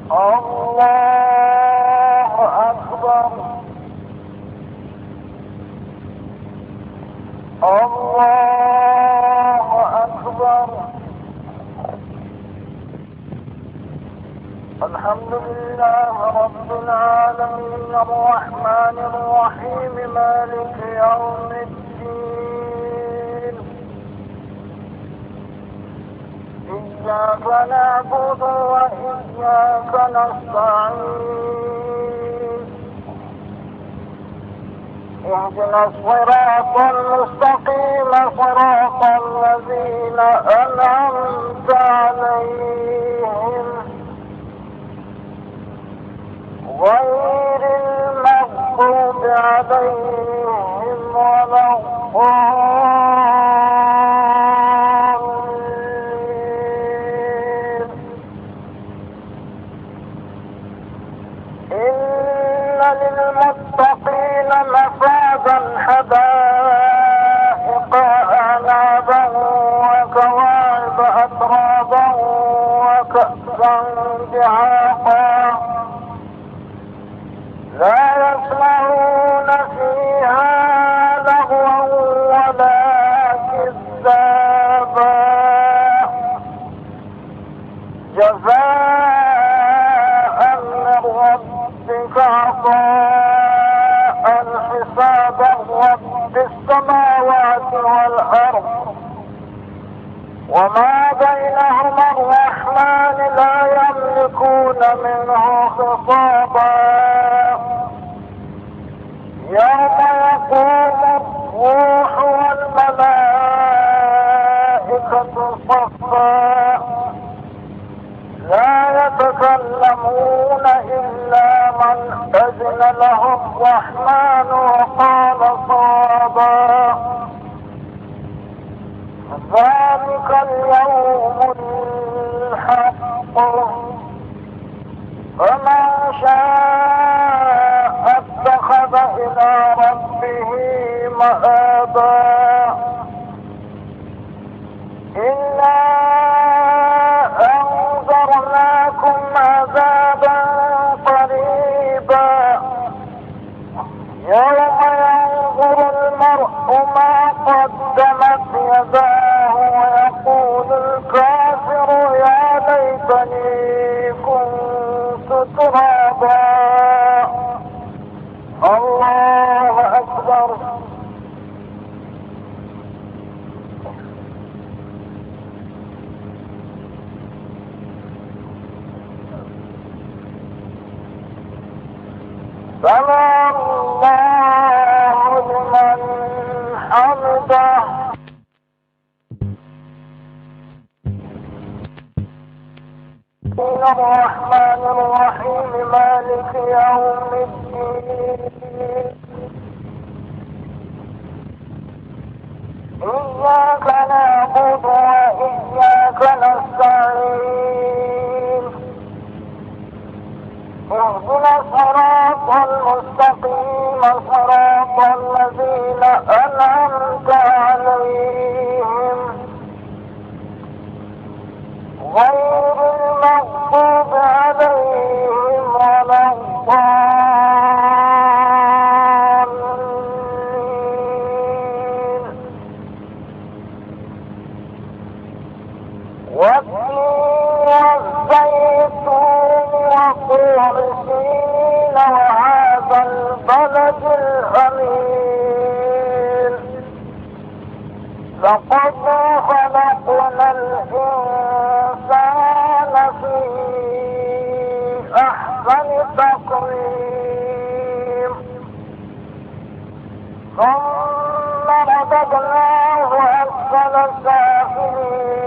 الله أكبر. الله أكبر. الحمد لله رب العالمين الرحمن الرحيم مالك يوم الدين. إياك نعبد وإياك نستعين. اهدنا الصراط المستقيم صراط الذين أنعمت عليهم غير المغضوب عليهم ولا الضالين. إن للمتقين مفازا حدائق أعنابا وكواعب أترابا وكأسا دعاقا لا يسمعون فيها لغوا ولا كذابا جزاء من ربك عطاء حسابا رب السماوات والأرض وما بينهما الرحمن لا يملكون منه خطابا يوم يقوم الروح والملائكة صفا لا يتكلمون إلا من أذن له الرحمن وقال صوابا ذلك اليوم الحق فمن شاء اتخذ إلى ربه مآبا إنا أنذرناكم عذابا قريبا يوم ينظر المرء ما قدمت يداه ويقول الكافر يا ليتني كنت ترابا. الله أكبر. سمع الله لمن حمده. الرحمن الرحيم مالك يوم الدين. إياك نعبد وإياك نستعين. اهدنا الصراط المستقيم صراط الذين أنعمت عليهم غير المغضوب عليهم ولا الضالين. والتين والزيتون وطور سينين وهذا البلد الأمين لقد خلقنا الإنسان في أحسن تقويم ثم رددناه أسفل سافلين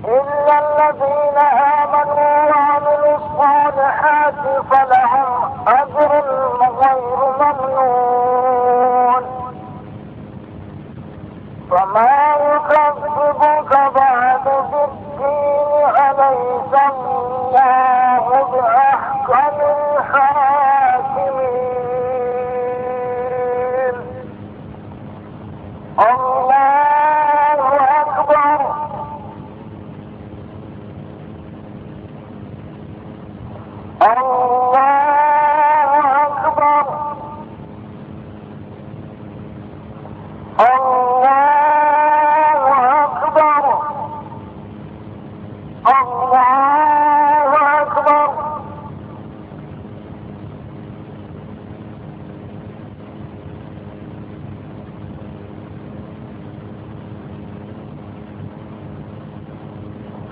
إلا الذين آمنوا وعملوا الصالحات فلهم أجر غير ممنون. فما يكذبك بعد بالدين أليس الله بأحكم الحاكمين. الله أكبر.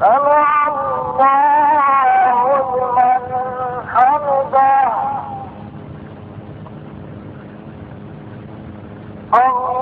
فما